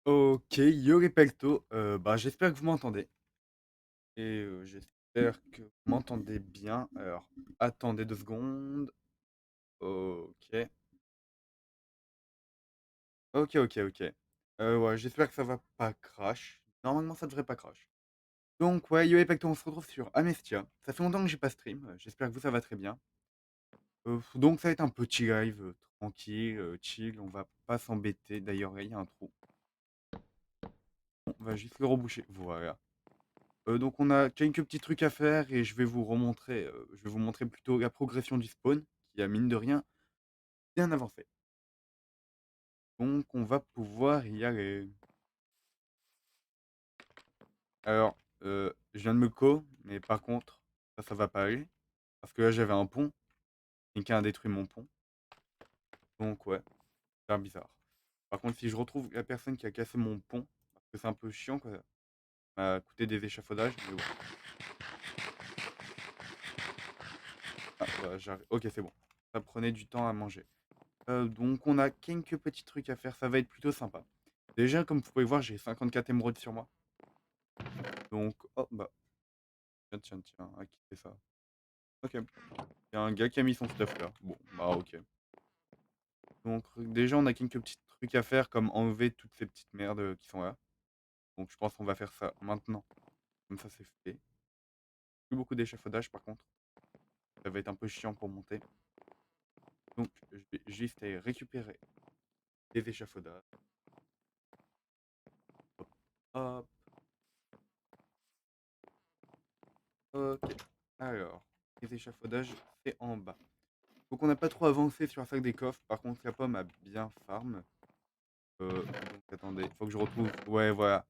OK, yo les peltos, bah, j'espère que vous m'entendez et j'espère que vous m'entendez bien. Alors, attendez 2 secondes. OK. OK. Ouais, j'espère que ça va pas crash. Normalement, ça devrait pas crash. Donc ouais, yo les peltos, on se retrouve sur Amestia. Ça fait longtemps que j'ai pas stream, j'espère que vous, ça va très bien. Donc ça va être un petit live, tranquille, chill, on va pas s'embêter. D'ailleurs, là, il y a un trou. On va juste le reboucher, voilà. Donc on a quelques petits trucs à faire et je vais vous montrer plutôt la progression du spawn qui a mine de rien bien avancé. Donc on va pouvoir y aller. Alors, je viens de me mais par contre, ça va pas aller parce que là j'avais un pont, quelqu'un a détruit mon pont, donc ouais, c'est bizarre. Par contre, si je retrouve la personne qui a cassé mon pont, parce que c'est un peu chiant quoi, ça m'a coûté des échafaudages, mais bon. Ah bah, j'arrive OK, c'est bon. Ça prenait du temps à manger. Donc on a quelques petits trucs à faire, ça va être plutôt sympa. Déjà, comme vous pouvez voir, j'ai 54 émeraudes sur moi. Donc, oh bah, tiens, à qui fait ça? Ok, il y a un gars qui a mis son stuff là. Bon, bah ok. Donc déjà, on a quelques petits trucs à faire, comme enlever toutes ces petites merdes qui sont là. Donc je pense qu'on va faire ça maintenant. Comme ça, c'est fait. Plus beaucoup d'échafaudage par contre. Ça va être un peu chiant pour monter. Donc je vais juste aller récupérer les échafaudages. Hop, hop, ok. Alors, les échafaudages, c'est en bas. Donc on n'a pas trop avancé sur la salle des coffres. Par contre, la pomme a bien farm. Donc attendez, faut que je retrouve. Ouais, voilà.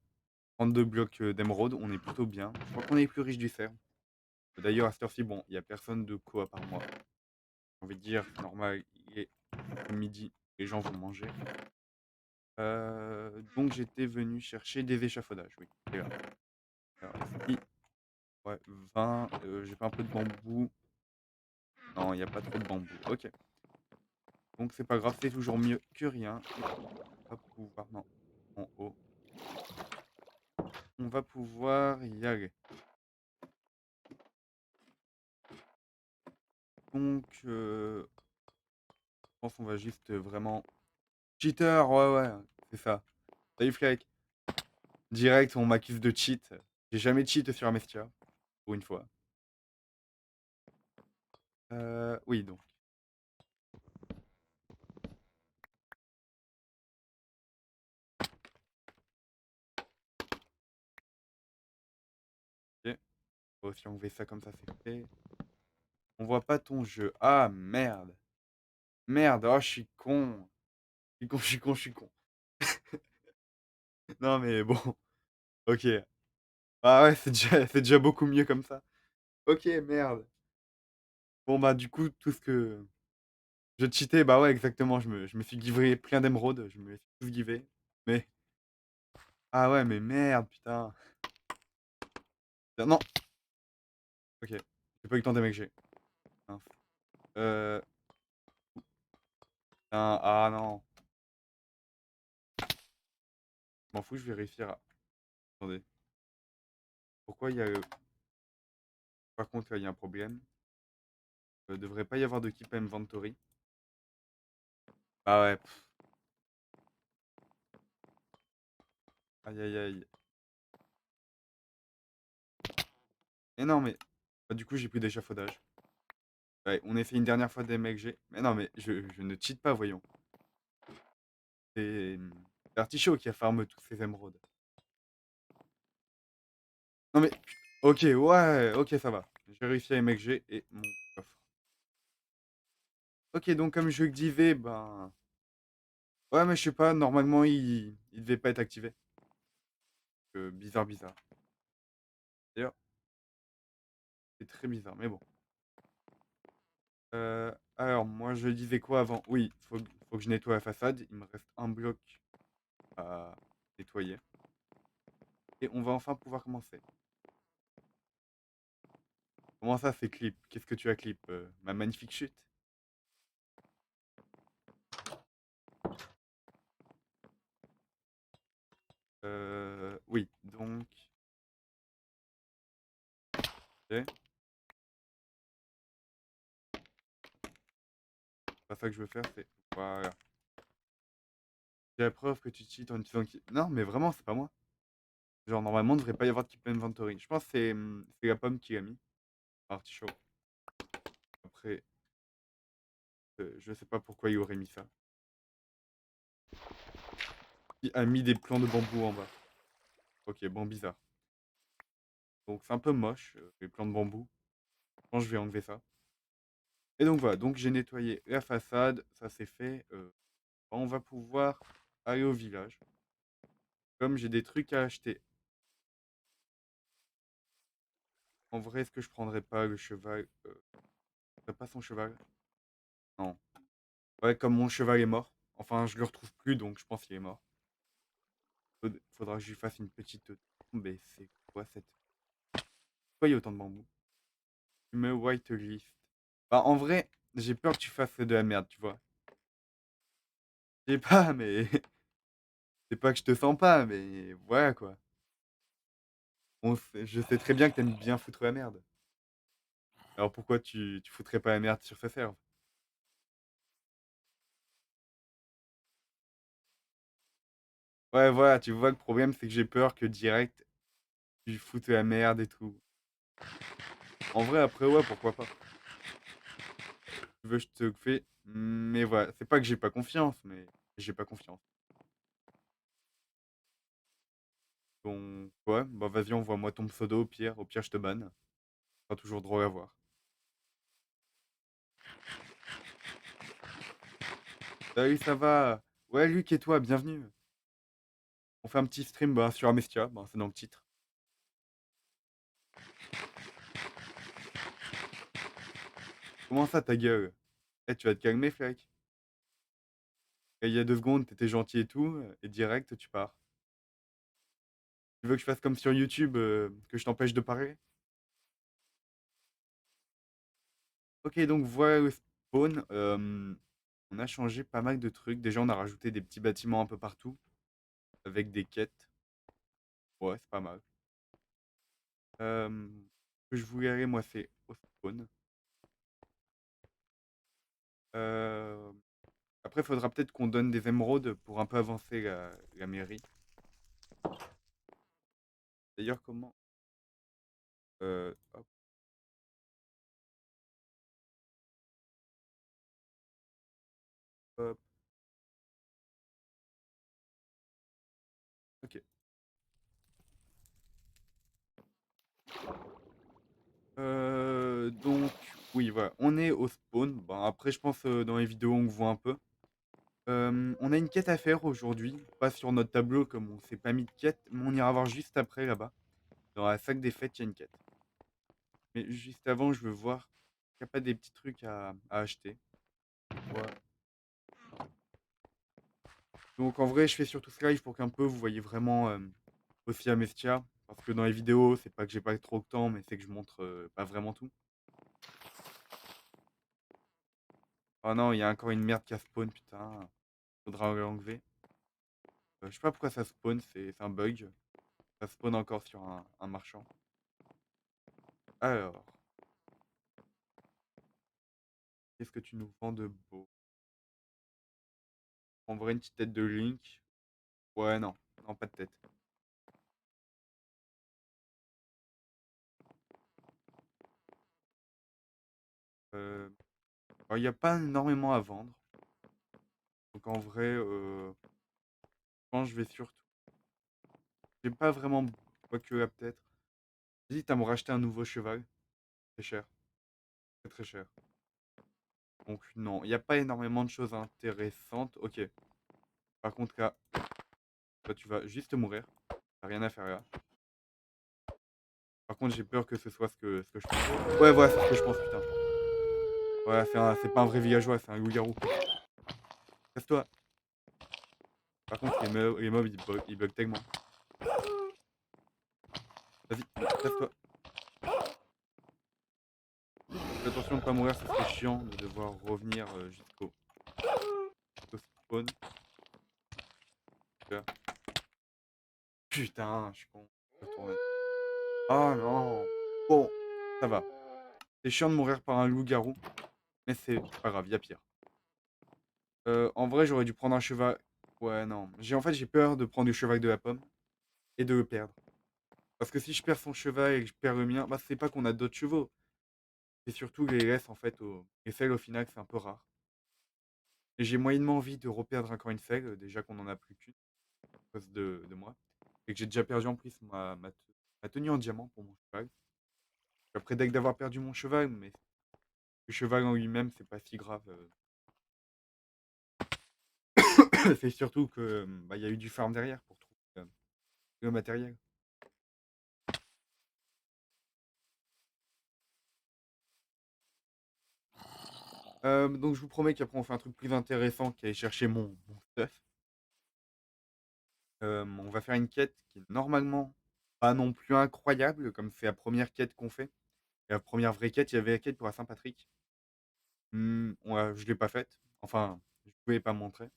32 blocs d'émeraude, on est plutôt bien. Je crois qu'on est les plus riches du cerf. D'ailleurs, à cette heure-ci, bon, il n'y a personne de co à part moi. J'ai envie de dire, c'est normal, il est midi, les gens vont manger. Donc j'étais venu chercher des échafaudages, oui. Et là. Alors ici, ouais, 20. J'ai pas un peu de bambou. Non, il n'y a pas trop de bambou. Ok. Donc c'est pas grave, c'est toujours mieux que rien. Et on va pouvoir. Non, en haut. On va pouvoir y aller. Donc, je pense qu'on va juste vraiment. Cheater, ouais, c'est ça. Salut Fleck. Direct, on m'accuse de cheat. J'ai jamais cheat sur Amestia, pour une fois. Oui, donc. Ok. Bon, si on fait ça comme ça, c'est fait. On voit pas ton jeu. Ah, merde. Merde, oh, je suis con. Je suis con. Non, mais bon. Ok. Ah ouais, c'est déjà beaucoup mieux comme ça. Ok, merde. Bon, bah, du coup, tout ce que. Je cheatais, bah ouais, exactement. Je me suis givré plein d'émeraudes. Je me les suis tous givrés. Mais. Ah ouais, mais merde, putain. Non. Ok. J'ai pas eu le temps d'MXG. Mince. Euh. Ah non. Je m'en fous, je vais réussir à. Attendez. Pourquoi il y a. Par contre, là, il y a un problème. Devrait pas y avoir de keep inventory. Ah ouais. Aïe aïe aïe. Et non, mais. Bah, du coup, j'ai pris d'échafaudage. Ouais, on essaie une dernière fois d'MXG. Mais non, mais je ne cheat pas, voyons. C'est Artichaut qui a farm tous ces émeraudes. Non, mais. Ok, ouais, ok, ça va. J'ai réussi à MXG et mon coffre. Ok, donc comme je disais, ben. Ouais, mais je sais pas, normalement, il devait pas être activé. Bizarre. D'ailleurs, c'est très bizarre, mais bon. Alors, moi, je disais quoi avant? Oui, faut que je nettoie la façade. Il me reste un bloc à nettoyer. Et on va enfin pouvoir commencer. Comment ça, c'est clip? Qu'est-ce que tu as clip? Ma magnifique chute? donc. Ok. Pas ça que je veux faire, c'est. Voilà. J'ai la preuve que tu cheats en utilisant. Non, mais vraiment, c'est pas moi. Genre, normalement, il devrait pas y avoir de keep inventory. Je pense que c'est la pomme qui l'a mis. Artichaut. Après, je sais pas pourquoi il aurait mis ça. Il a mis des plants de bambou en bas. Ok, bon, bizarre. Donc, c'est un peu moche, les plants de bambou. Je pense que je vais enlever ça. Et donc, voilà. Donc, j'ai nettoyé la façade. Ça, c'est fait. On va pouvoir aller au village. Comme j'ai des trucs à acheter. En vrai, est-ce que je prendrais pas le cheval t'as pas son cheval? Non. Ouais, comme mon cheval est mort. Enfin, je le retrouve plus, donc je pense qu'il est mort. Faudra que je lui fasse une petite tombe. Et c'est quoi cette. Pourquoi il y a autant de bambou? Tu mets white list. Bah, en vrai, j'ai peur que tu fasses de la merde, tu vois. Je sais pas, mais. C'est pas que je te sens pas, mais voilà quoi. Je sais très bien que t'aimes bien foutre la merde. Alors pourquoi tu foutrais pas la merde sur sa serve? Ouais, voilà, tu vois, le problème, c'est que j'ai peur que direct, tu foutes la merde et tout. En vrai, après, ouais, pourquoi pas. Tu veux, je te le fais. Mais voilà, c'est pas que j'ai pas confiance, mais j'ai pas confiance. Donc, ouais, bah vas-y, envoie-moi ton pseudo au pire. Au pire, je te banne. Ce sera toujours drôle à voir. Salut, ça va? Ouais, Luc et toi, bienvenue. On fait un petit stream bah, sur Amestia, bah, c'est dans le titre. Comment ça, ta gueule? Eh, tu vas te calmer, Flack. Il y a 2 secondes, t'étais gentil et tout, et direct, tu pars. Tu veux que je fasse comme sur YouTube, que je t'empêche de parler? Ok, donc voilà le spawn. On a changé pas mal de trucs. Déjà, on a rajouté des petits bâtiments un peu partout, avec des quêtes. Ouais, c'est pas mal. Que je voulais aller, moi, c'est au spawn. Euh, Après, il faudra peut-être qu'on donne des émeraudes pour un peu avancer la mairie. D'ailleurs, comment? Hop, hop. Ok. Donc, oui, voilà. On est au spawn. Bon, après, je pense dans les vidéos, on voit un peu. On a une quête à faire aujourd'hui. Pas sur notre tableau, comme on s'est pas mis de quête, mais on ira voir juste après là-bas. Dans la sac des fêtes, il y a une quête. Mais juste avant, je veux voir s'il n'y a pas des petits trucs à acheter. Ouais. Donc, en vrai, je fais surtout ce live pour qu'un peu vous voyez vraiment aussi Amestia. Parce que dans les vidéos, c'est pas que j'ai pas trop de temps, mais c'est que je montre pas vraiment tout. Oh non, il y a encore une merde qui a spawn, putain. Faudra l'enlever. Je sais pas pourquoi ça spawn, c'est un bug. Ça spawn encore sur un marchand. Alors, qu'est-ce que tu nous vends de beau? En vrai, une petite tête de Link. Ouais, non. Non, pas de tête. Euh, Il n'y a pas énormément à vendre. Donc en vrai, je pense que je vais surtout. J'ai pas vraiment. Quoique là, peut-être. Hésite à me racheter un nouveau cheval. C'est cher. C'est très cher. Donc non, il n'y a pas énormément de choses intéressantes. Ok. Par contre, là, toi, tu vas juste mourir. T'as rien à faire là. Par contre, j'ai peur que ce soit ce que je pense. Ouais, voilà, c'est ce que je pense, putain. Voilà, c'est pas un vrai villageois, c'est un loup-garou. Casse-toi. Par contre, les mobs ils bug tellement. Vas-y, casse-toi. Fais attention de ne pas mourir, ça serait chiant de devoir revenir jusqu'au spawn. Putain, je suis con. Retourner. Ah non! Bon, ça va. C'est chiant de mourir par un loup-garou, mais c'est pas grave, y a pire. En vrai, j'aurais dû prendre un cheval. Ouais, non. En fait, j'ai peur de prendre le cheval de la pomme et de le perdre. Parce que si je perds son cheval et que je perds le mien, bah c'est pas qu'on a d'autres chevaux. C'est surtout les laisses en fait les selles au final, c'est un peu rare. Et j'ai moyennement envie de reperdre encore une selle, déjà qu'on en a plus qu'une à cause de moi. Et que j'ai déjà perdu en plus ma tenue en diamant pour mon cheval. Après, dès que d'avoir perdu mon cheval, mais le cheval en lui-même, c'est pas si grave. C'est surtout que bah, il y a eu du farm derrière pour trouver le matériel. Donc je vous promets qu'après on fait un truc plus intéressant qu'aller chercher mon stuff. On va faire une quête qui est normalement pas non plus incroyable, comme c'est la première quête qu'on fait. Et la première vraie quête, il y avait la quête pour la Saint-Patrick. Je l'ai pas faite. Enfin, je pouvais pas montrer.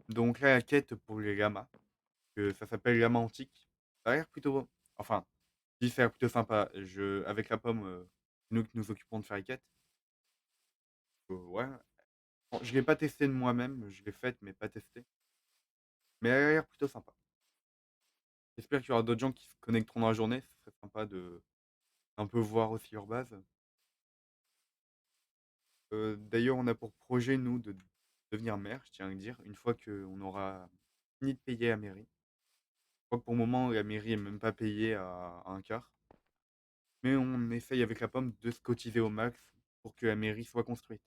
Donc là, la quête pour les lamas, que ça s'appelle lama antique. Ça a l'air plutôt. Enfin, si ça a l'air plutôt sympa. Avec la pomme, c'est nous qui nous occupons de faire les quêtes. Ouais. Bon, je l'ai pas testé de moi-même, je l'ai faite, mais pas testée. Mais elle a l'air plutôt sympa. J'espère qu'il y aura d'autres gens qui se connecteront dans la journée. Ce serait sympa de un peu voir aussi leur base. D'ailleurs, on a pour projet, nous, de devenir maire, je tiens à le dire, une fois qu'on aura fini de payer la mairie. Je crois que pour le moment, la mairie est même pas payée à un quart. Mais on essaye avec la pomme de se cotiser au max pour que la mairie soit construite.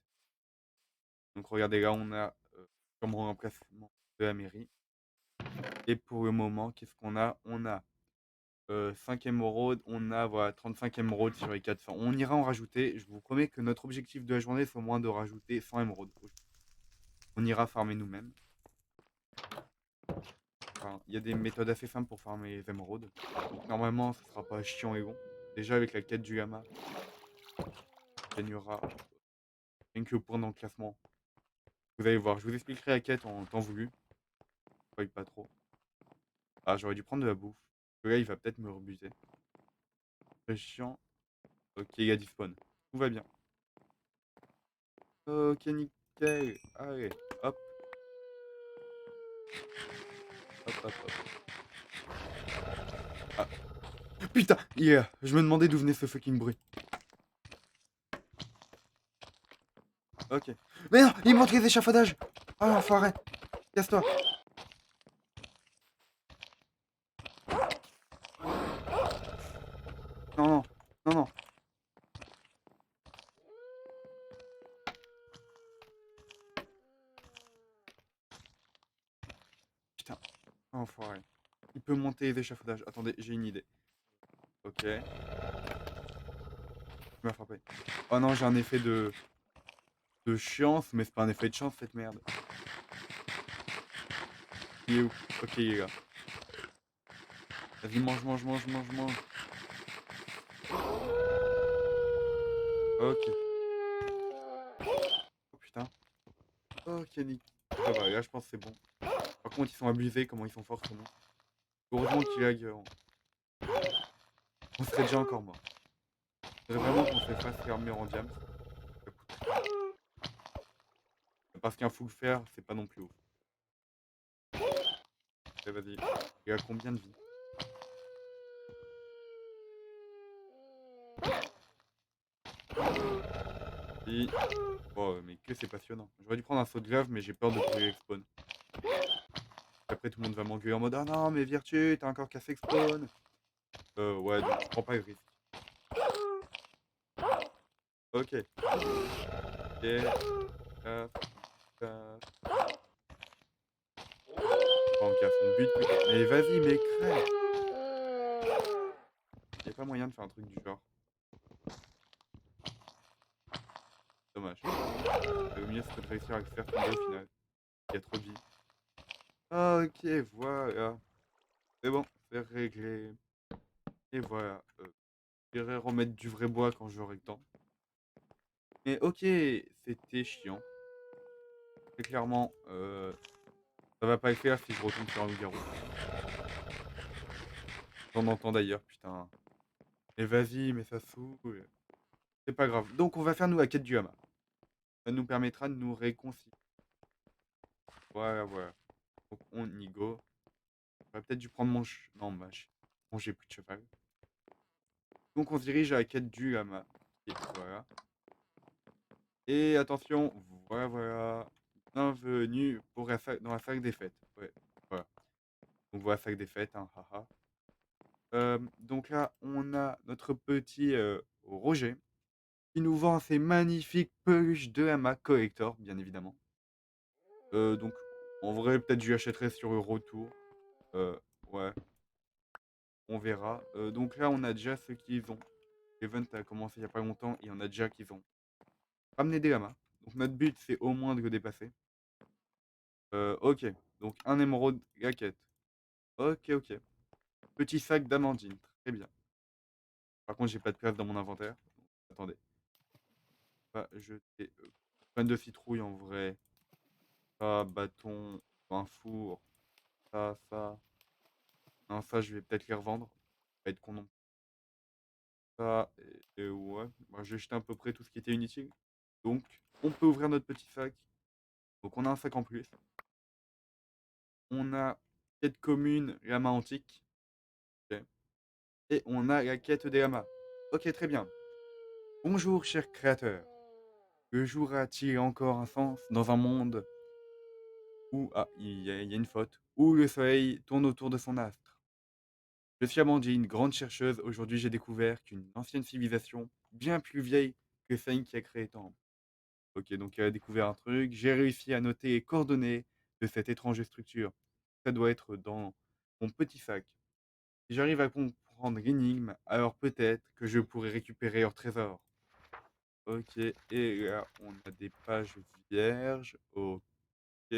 Donc regardez, là, on a comme remplacement de la mairie. Et pour le moment, qu'est-ce qu'on a? On a 5 émeraudes, on a voilà, 35 émeraudes sur les 400. On ira en rajouter. Je vous promets que notre objectif de la journée, c'est au moins de rajouter 100 émeraudes. On ira farmer nous-mêmes. Enfin, il y a des méthodes assez simples pour farmer les émeraudes. Donc normalement, ce sera pas chiant et long. Déjà avec la quête du lama, on gagnera rien que point dans le classement. Vous allez voir, je vous expliquerai la quête en temps voulu. Spoil pas trop. Ah, j'aurais dû prendre de la bouffe. Le gars, il va peut-être me rebuter. Très chiant. Ok, il a dit spawn. Tout va bien. Ok, nickel. Allez, hop, hop, hop, hop. Ah, putain, yeah. Je me demandais d'où venait ce fucking bruit. Ok. Mais non, il montre les échafaudages. Ah, l'enfoiré. Casse-toi. Non, non, non, non. Putain, enfoiré. Il peut monter les échafaudages. Attendez, j'ai une idée. Ok. Il m'a frappé. Oh non, j'ai un effet de chance, mais c'est pas un effet de chance cette merde. Il est où? Ok, il est là. Vas-y, mange, mange, mange, mange, mange. Ok. Oh putain. Ok, Nick. Ça va, là je pense que c'est bon. Par contre, ils sont abusés, comment ils sont forts ce monstre. Heureusement qu'il lag. On serait déjà encore mort. Faudrait vraiment qu'on se fasse l'armure en diams. Ça coûte très cher. Parce qu'un full fer, c'est pas non plus ouf. Allez, vas-y. Il a combien de vie? Et... Oh, mais que c'est passionnant. J'aurais dû prendre un saut de lave, mais j'ai peur de brûler l'expawn. Après, tout le monde va m'engueuler en mode ah non, mais Virtu, t'as encore cassé Spawn. Ouais, donc je prends pas le risque. Ok. Et. Hop, hop. Pas en casse son but. Mais vas-y, mais crève. Y'a pas moyen de faire un truc du genre. Dommage. Le mieux serait de réussir à le faire tomber au final. Il y a trop de vie. Ok, voilà. C'est bon, c'est réglé. Et voilà. J'irai remettre du vrai bois quand j'aurai le temps. Mais ok, c'était chiant. Très clairement, ça va pas le faire si je retombe sur un loup-garou. J'en entends d'ailleurs, putain. Mais vas-y, mais ça saoule. C'est pas grave. Donc on va faire nous la quête du hama. Ça nous permettra de nous réconcilier. Voilà, voilà. Donc on y go. J'aurais peut-être dû prendre non, bon, j'ai plus de cheval. Donc on se dirige à la quête du hama. Et voilà. Et attention, voilà, voilà. Bienvenue dans la salle des fêtes. Ouais, voilà. Donc voilà, salle des fêtes, hein, haha. Donc là, on a notre petit Roger qui nous vend ces magnifiques peluches de hamac collector, bien évidemment. Donc en vrai, peut-être je lui achèterai sur le retour. Euh, ouais, on verra. Donc là, on a déjà ceux qu'ils ont. L'event a commencé il y a pas longtemps et on a déjà qu'ils ont ramené des lamas. Donc notre but, c'est au moins de le dépasser. Ok, donc un émeraude, la quête. Ok, ok. Petit sac d'amandine, très bien. Par contre, j'ai pas de place dans mon inventaire. Attendez. Pas jeter. Plein de citrouilles en vrai. Ça, bâton, un four. Ça. Non, ça, je vais peut-être les revendre. Pas être con non. Ça, et ouais. Bah, j'ai jeté à peu près tout ce qui était inutile. Donc, on peut ouvrir notre petit sac. Donc, on a un sac en plus. On a quête commune, lama antique. Ok. Et on a la quête des lamas. Ok, très bien. Bonjour, cher créateur. Le jour a-t-il encore un sens dans un monde où, il y a une faute, où le soleil tourne autour de son astre? Je suis Amandine, grande chercheuse. Aujourd'hui, j'ai découvert qu'une ancienne civilisation, bien plus vieille que celle qui a créé Temple. Ok, donc elle a découvert un truc. J'ai réussi à noter les coordonnées de cette étrange structure. Ça doit être dans mon petit sac. Si j'arrive à comprendre l'énigme, alors peut-être que je pourrai récupérer leur trésor. Ok, et là, on a des pages vierges. Ok,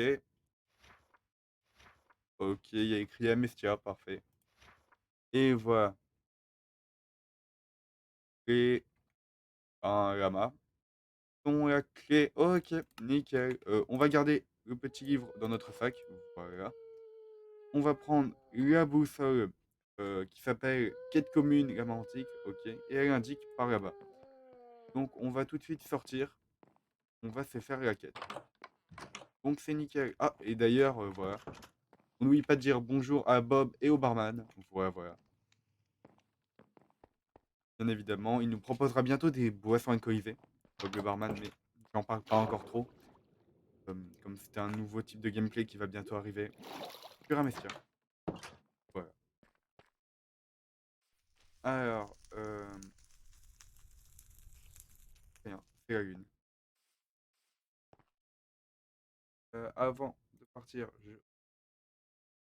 ok, il y a écrit Amestia, parfait. Et voilà, et un lama. On la clé, ok, nickel. On va garder le petit livre dans notre sac, voilà. On va prendre la boussole qui s'appelle Quête commune, lama antique, ok, et elle indique par là-bas. Donc on va tout de suite sortir, on va se faire la quête. Donc c'est nickel. Ah, et d'ailleurs, voilà. On n'oublie pas de dire bonjour à Bob et au barman. Voilà, voilà. Bien évidemment, il nous proposera bientôt des boissons alcoolisées. Bob le barman, mais j'en parle pas encore trop. Comme c'était un nouveau type de gameplay qui va bientôt arriver. Pur Messia. Voilà. Alors, rien, c'est la lune. Avant de partir, je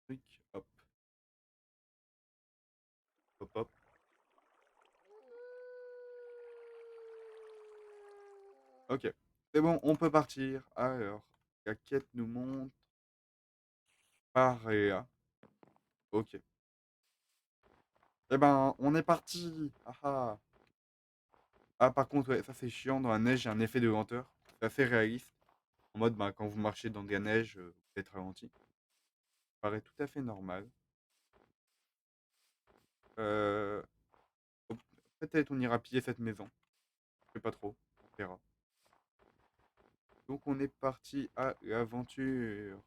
clique, hop, hop, hop. Ok, c'est bon, on peut partir. Alors, la quête nous montre par là. Ok. Eh ben, on est parti. Ah ah. Ah, par contre, ouais, ça c'est chiant. Dans la neige, j'ai un effet de lenteur. C'est assez réaliste. En mode, bah, quand vous marchez dans de la neige, vous êtes ralenti. Ça paraît tout à fait normal. Euh, Peut-être on ira piller cette maison. Je sais pas trop. On verra. Donc on est parti à l'aventure.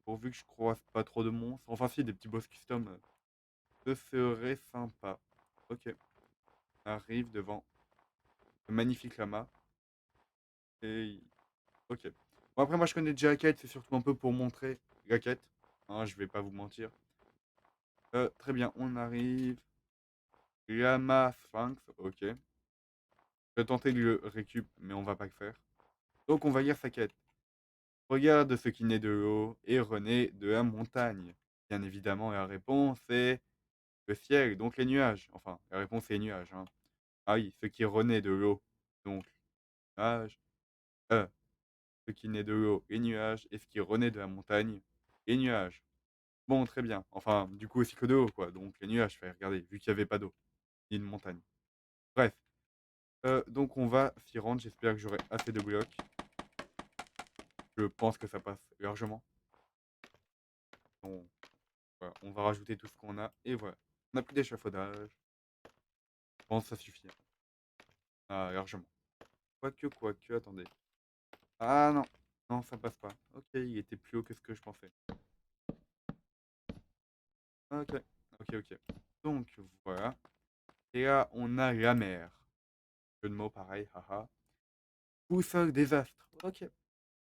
Pourvu que je croise pas trop de monstres. Enfin si, des petits boss custom. Ce serait sympa. Ok. On arrive devant le magnifique lama. Et... Ok. Bon après moi je connais déjà la quête. C'est surtout un peu pour montrer la quête. Hein, je vais pas vous mentir. Très bien. On arrive. Lama Sphinx. Ok. Je vais tenter de le récup. Mais on va pas le faire. Donc on va lire sa quête. Regarde ce qui naît de l'eau et renaît de la montagne. Bien évidemment, la réponse est le ciel, donc les nuages. Enfin, la réponse est les nuages. Hein. Ah oui, ce qui renaît de l'eau, donc nuages. Euh, Ce qui naît de l'eau, les nuages. Et ce qui renaît de la montagne, les nuages. Bon, très bien. Enfin, du coup aussi que de l'eau, quoi. Donc les nuages, fallait regarder, vu qu'il n'y avait pas d'eau, ni de montagne. Bref. Donc on va s'y rendre. J'espère que j'aurai assez de blocs. Je pense que ça passe largement. On, voilà, on va rajouter tout ce qu'on a. Et voilà. On a plus d'échafaudage. Je pense que ça suffit. Ah, largement. Quoique, attendez. Ah non, non, ça passe pas. Ok, il était plus haut que ce que je pensais. Ok, ok. Donc, voilà. Et là, on a la mer. Jeu de mots pareil, haha. Boussole des astres. Ok.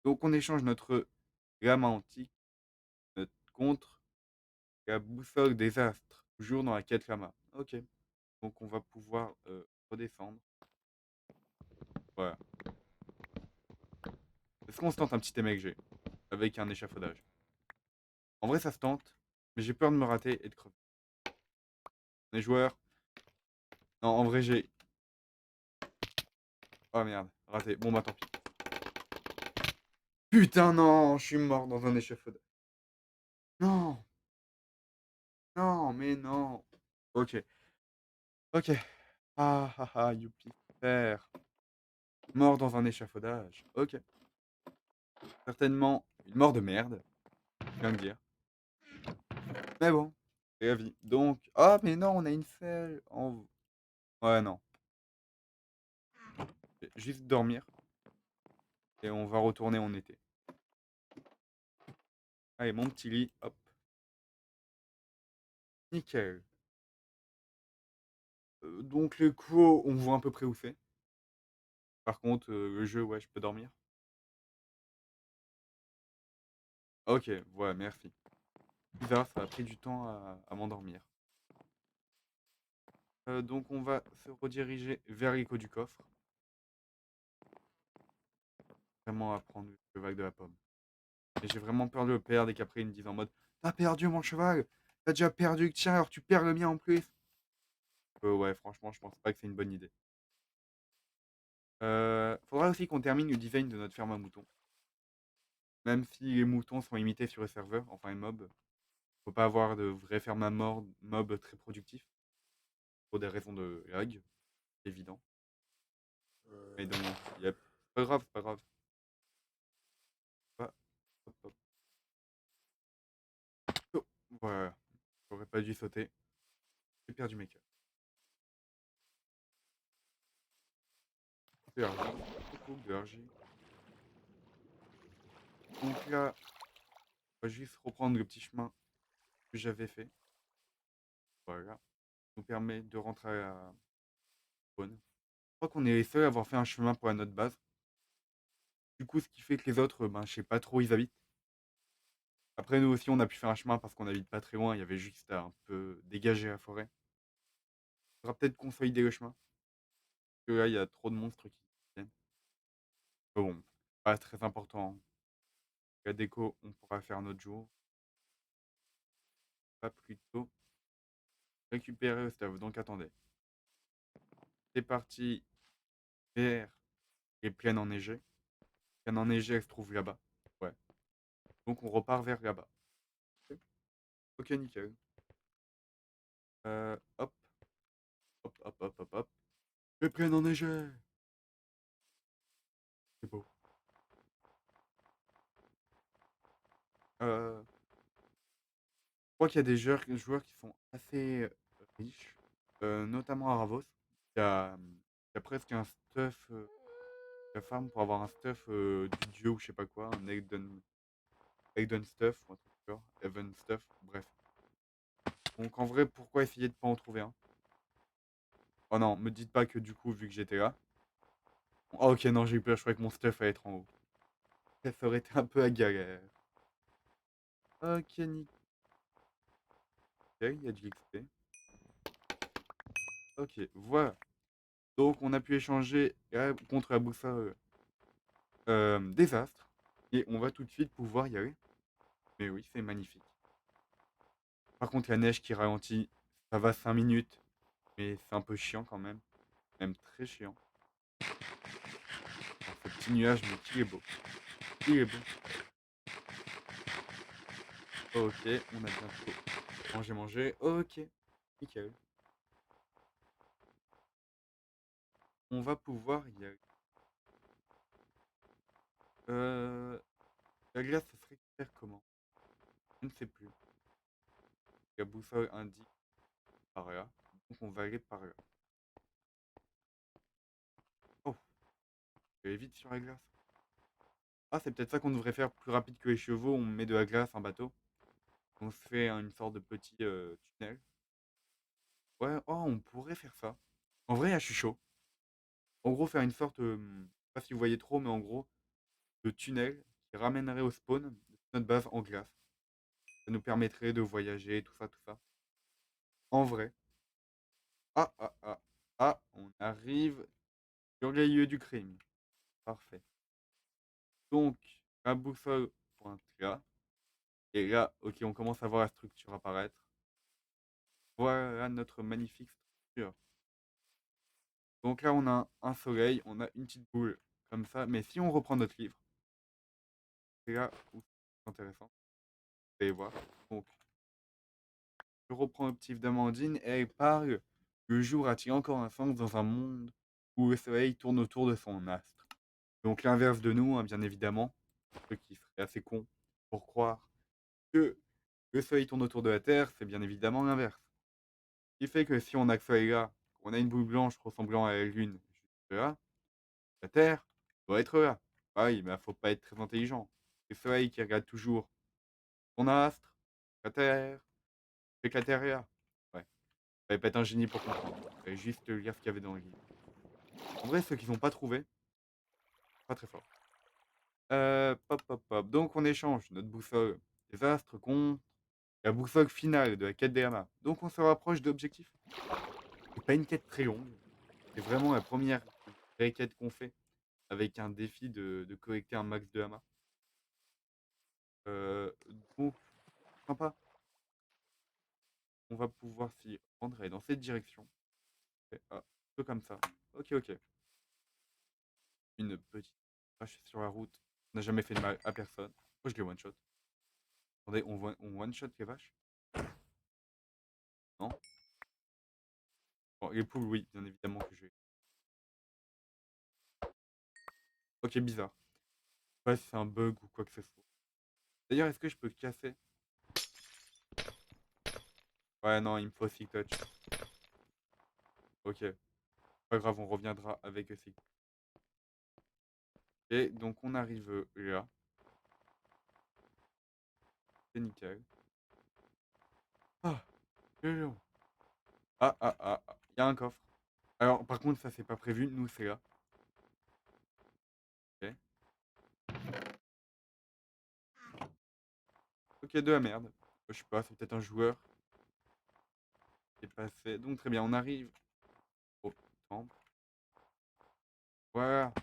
Donc, on échange notre lama antique contre la boussole des astres. Toujours dans la quête lama. Ok. Donc, on va pouvoir redescendre. Voilà. Est-ce qu'on se tente un petit MLG avec un échafaudage? En vrai, ça se tente, mais j'ai peur de me rater et de crever. Les joueurs. Non, en vrai, j'ai. Oh merde, raté. Bon, bah tant pis. Putain, non, je suis mort dans un échafaudage. Non, non, mais non. Ok, ok. Ah, ah, ah, youpi, super. Mort dans un échafaudage. Ok. Certainement une mort de merde, je viens de dire. Mais bon, c'est la vie. Donc, ah, mais non, on a une selle. Ouais, non. Juste dormir et on va retourner en été. Allez, mon petit lit, hop. Nickel. Donc, les quos, on voit à peu près où c'est. Par contre, le jeu, ouais, je peux dormir. Ok, ouais, merci. Bizarre, ça a pris du temps à m'endormir. Donc on va se rediriger vers l'écho du coffre. Vraiment à prendre le cheval de la pomme. Et j'ai vraiment peur de le perdre et qu'après ils me disent en mode t'as perdu mon cheval, t'as déjà perdu le tien alors tu perds le mien en plus. Ouais, franchement, je pense pas que c'est une bonne idée. Faudra aussi qu'on termine le design de notre ferme à moutons. Même si les moutons sont limités sur le serveur, enfin les mobs, faut pas avoir de vraie ferme à mob très productif. Pour des raisons de lag, évident. Mais donc, yep. Pas grave, pas grave. Pas- hop, hop. Oh, voilà. J'aurais pas dû sauter. J'ai perdu mes cœurs. De l'argile. Beaucoup de l'argile. Donc là, on va juste reprendre le petit chemin que j'avais fait. Voilà. Ça nous permet de rentrer à la spawn. Je crois qu'on est les seuls à avoir fait un chemin pour la notre base. Du coup, ce qui fait que les autres, ben, je sais pas trop où ils habitent. Après, nous aussi, on a pu faire un chemin parce qu'on habite pas très loin. Il y avait juste à un peu dégager la forêt. Il faudra peut-être consolider le chemin. Parce que là, il y a trop de monstres qui viennent. Mais bon, pas très important. La déco, on pourra faire notre jour. Pas plus tôt. Récupérer le stuff. Donc attendez. C'est parti vers les plaines enneigées. Les plaines enneigées, elles se trouvent là-bas. Ouais. Donc on repart vers là-bas. Ok, ok, nickel. Hop, hop, hop, hop, hop, hop. Les plaines enneigées. C'est beau. Je crois qu'il y a des joueurs qui sont assez riches. Notamment à Ravos. Il y a presque un stuff. La farm pour avoir un stuff du dieu ou je sais pas quoi. Un Aiden stuff ou un truc du genre. Even stuff. Bref. Donc en vrai, pourquoi essayer de pas en trouver un? Oh non, me dites pas que du coup, vu que j'étais là. Oh, ok, non, j'ai eu peur, je croyais que mon stuff allait être en haut. Ça aurait été un peu à galère. Ok, nickel, il y a de l'XP. Ok, voilà. Donc on a pu échanger contre la boussole des astres. Et on va tout de suite pouvoir y aller. Mais oui, c'est magnifique. Par contre, la neige qui ralentit, ça va 5 minutes. Mais c'est un peu chiant quand même. Même très chiant. Alors, ce petit nuage, mais qu'il est beau. Il est beau. Ok, on a bientôt mangé. Ok, nickel. On va pouvoir y aller. Euh, la glace, ça se récupère comment? Je ne sais plus. La boussole indique. par là. Donc on va aller par là. Oh, je vais vite sur la glace. Ah, c'est peut-être ça qu'on devrait faire plus rapide que les chevaux. On met de la glace, un bateau. On se fait une sorte de petit tunnel. Ouais, oh, on pourrait faire ça. En vrai, là, je suis chaud. En gros, faire une sorte, je sais pas si vous voyez trop, mais en gros, de tunnel qui ramènerait au spawn de notre base en glace. Ça nous permettrait de voyager, tout ça, tout ça. En vrai. Ah, ah, ah. Ah, on arrive sur les lieux du crime. Parfait. Donc, la boussole pointe là. Et là, ok, on commence à voir la structure apparaître. Voilà notre magnifique structure. Donc là, on a un soleil, on a une petite boule comme ça. Mais si on reprend notre livre, c'est là où c'est intéressant. Vous allez voir. Donc, je reprends le petit d'Amandine et elle parle. Le jour a-t-il encore un sens dans un monde où le soleil tourne autour de son astre? Donc l'inverse de nous, hein, bien évidemment. Ceux qui seraient assez cons pour croire que le soleil tourne autour de la Terre, c'est bien évidemment l'inverse. Ce qui fait que si on a que ça et là, on a une boule blanche ressemblant à la Lune juste là, la Terre doit être là. Ah oui, mais faut pas être très intelligent. Le soleil qui regarde toujours son astre, la Terre, c'est que la Terre est là. Ouais, fallait pas être un génie pour comprendre. Fallait juste lire ce qu'il y avait dans le livre. En vrai, ceux qui n'ont pas trouvé, pas très fort. Pop, pop, pop. Donc on échange notre boussole des astres contre la boussole finale de la quête des lamas. Donc on se rapproche de l'objectif. C'est pas une quête très longue. C'est vraiment la première vraie quête qu'on fait avec un défi de collecter un max de hamas. Euh, donc, sympa. On va pouvoir s'y rendre et dans cette direction. Et, ah, un peu comme ça. Ok, ok. Une petite vache sur la route. On n'a jamais fait de mal à personne. Moi, je les one-shot. Attendez, on one-shot les vaches? Non? Bon, les poules, oui, bien évidemment que je vais. Ok, bizarre. Je sais pas si c'est un bug ou quoi que ce soit. D'ailleurs, est-ce que je peux casser? Ouais, non, il me faut Silk Touch. Ok, pas grave, on reviendra avec Silk. Et donc, on arrive là. C'est nickel. Ah, c'est long. Ah, ah, ah, ah, il y a un coffre. Alors, par contre, ça, c'est pas prévu. Nous, c'est là. Ok, ok, de la merde. Je sais pas, c'est peut-être un joueur qui est passé. Donc, très bien, on arrive au temple. Voilà,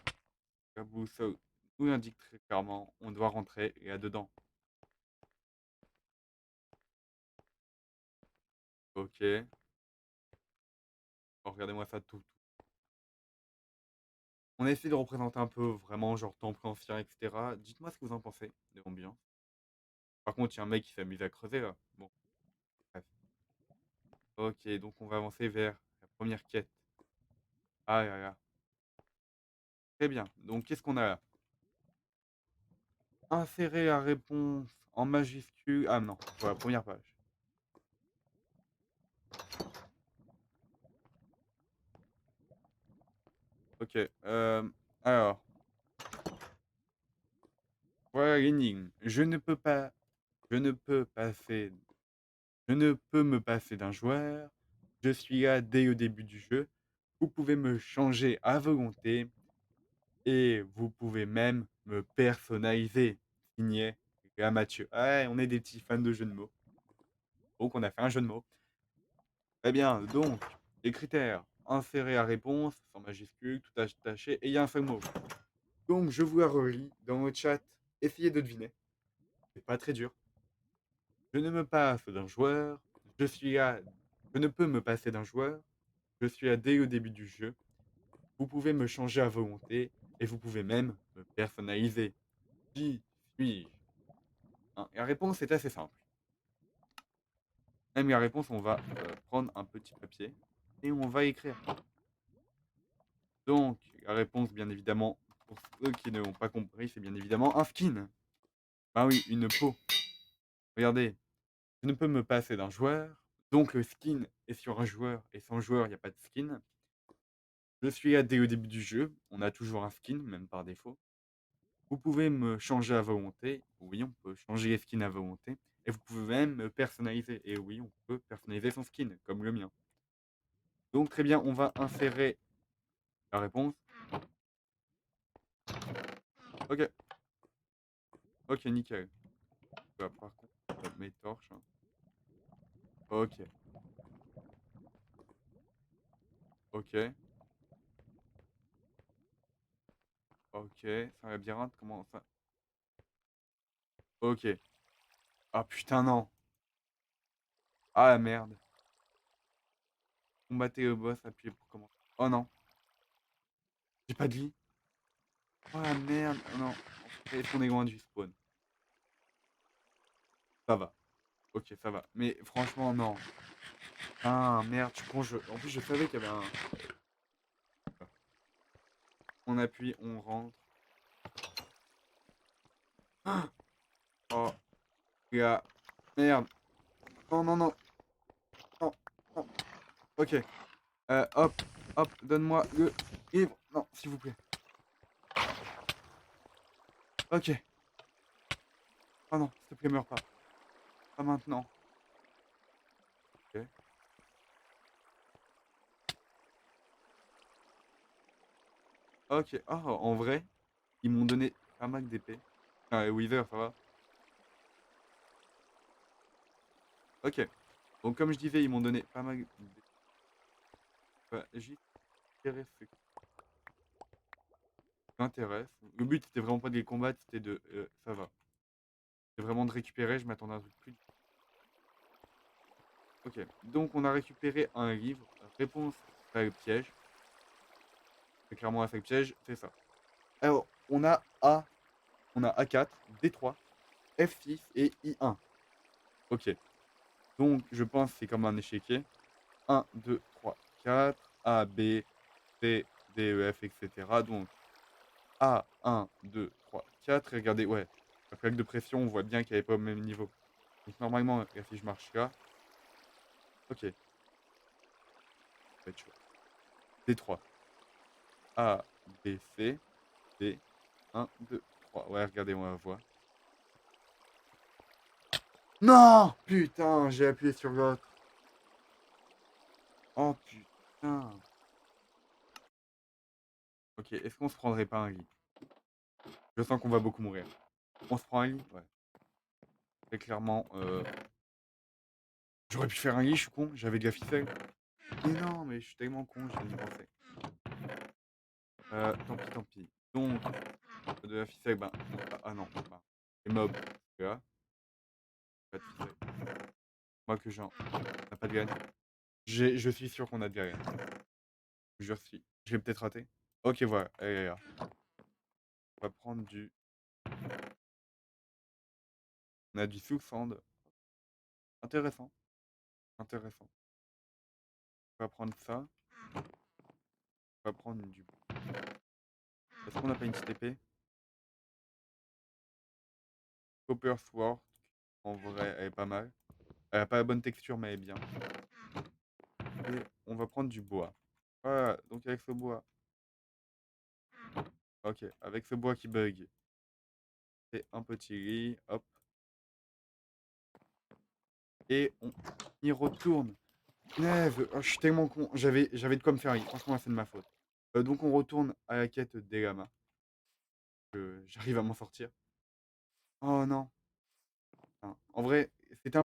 la boussole nous indique très clairement, on doit rentrer là-dedans. Ok. Oh, regardez-moi ça tout. On a essayé de représenter un peu vraiment genre temple ancien, etc. Dites-moi ce que vous en pensez de l'ambiance. Par contre, il y a un mec qui s'amuse à creuser là. Bon, bref. Ok, donc on va avancer vers la première quête. Ah là là. Très bien. Donc qu'est-ce qu'on a là? Insérer la réponse en majuscule. Ah non, voilà, première page. Ok. Alors, voilà l'énigme. Je ne peux passer, je ne peux me passer d'un joueur. Je suis là dès le début du jeu. Vous pouvez me changer à volonté et vous pouvez même me personnaliser. Signé Gars Mathieu. Ouais, on est des petits fans de jeux de mots. Donc on a fait un jeu de mots. Très bien, donc les critères. Insérer la réponse sans majuscule, tout attaché et il y a un seul mot. Donc je vous la relis dans le chat. Essayez de deviner. C'est pas très dur. Je ne me passe d'un joueur. Je suis là. Je ne peux me passer d'un joueur. Je suis là dès le début du jeu. Vous pouvez me changer à volonté et vous pouvez même me personnaliser. Qui suis-je? Hein, la réponse est assez simple. Même la réponse, on va prendre un petit papier et on va écrire. Donc, la réponse, bien évidemment, pour ceux qui ne l'ont pas compris, c'est bien évidemment un skin. Ah oui, une peau. Regardez, je ne peux me passer d'un joueur. Donc le skin est sur un joueur et sans joueur, il y a pas de skin. Je suis là dès le début du jeu, on a toujours un skin, même par défaut. Vous pouvez me changer à volonté. Oui, on peut changer les skins à volonté et vous pouvez même me personnaliser et oui, on peut personnaliser son skin, comme le mien. Donc très bien, on va insérer la réponse. OK, OK, nickel. Bah, par contre, mes torches, hein. OK, OK, OK, c'est un labyrinthe, comment ça? OK. Ah putain, non! Ah la merde. Combattez le boss, appuyez pour commencer. Oh non, j'ai pas de vie. Oh la merde, oh non. Est-ce qu'on est loin du spawn? Ça va. OK, ça va. Mais franchement, non. Ah merde, je suis con, en plus je savais qu'il y avait un... On appuie, on rentre. Ah. Oh, la merde. Non, non, non, non, non. OK. Hop, hop, donne-moi le livre. Non, s'il vous plaît. OK. Oh non, s'il te plaît, meurs pas. Pas maintenant. OK. OK. Oh, en vrai, ils m'ont donné pas mal d'épées. Ah, et Wither, ça va? OK. Donc comme je disais, ils m'ont donné pas mal d'épées. J'ai tiré ce qui m'intéresse. Le but, c'était vraiment pas de les combattre, c'était de... ça va. C'était vraiment de récupérer, je m'attendais à un truc plus... OK. Donc on a récupéré un livre, réponse à le piège. C'est clairement un sac piège, c'est ça. Alors, on a A4, D3, F6 et I1. OK. Donc je pense que c'est comme un échiquier. 1, 2, 3, 4, A, B, C, D, E, F, etc. Donc A, 1, 2, 3, 4. Et regardez, ouais, la plaque de pression, on voit bien qu'elle n'est pas au même niveau. Donc normalement, là, si je marche là, OK, ça va être chaud. D3. A, B, C, D, 1, 2, 3. Ouais, regardez, on la voit. Non! Putain, j'ai appuyé sur l'autre. Oh putain. OK, est-ce qu'on se prendrait pas un lit? Je sens qu'on va beaucoup mourir. On se prend un lit? Ouais. Très clairement, j'aurais pu faire un lit, je suis con, j'avais de la ficelle. Mais non, mais je suis tellement con, je viens d'y penser. Tant pis, tant pis. Donc, de la ficelle, ben, ah non, bah, les mobs, là, pas de ficelle. Moi que j'en... On a pas de gagne. Je suis sûr qu'on a de la gagne. Je jure si. Je l'ai peut-être raté. OK, voilà, elle est là. On va prendre du... On a du soul sand. Intéressant, intéressant. On va prendre ça. On va prendre du... Est-ce qu'on n'a pas une petite épée? Copper Sword. En vrai, elle est pas mal. Elle a pas la bonne texture, mais elle est bien. Et on va prendre du bois. Voilà, donc avec ce bois. Ok, avec ce bois qui bug. C'est un petit lit, hop. Et on y retourne. Nève, oh, je suis tellement con. J'avais de quoi me faire rire. Franchement, c'est de ma faute. Donc on retourne à la quête des lamas. J'arrive à m'en sortir. Oh non. Enfin, en vrai, c'était un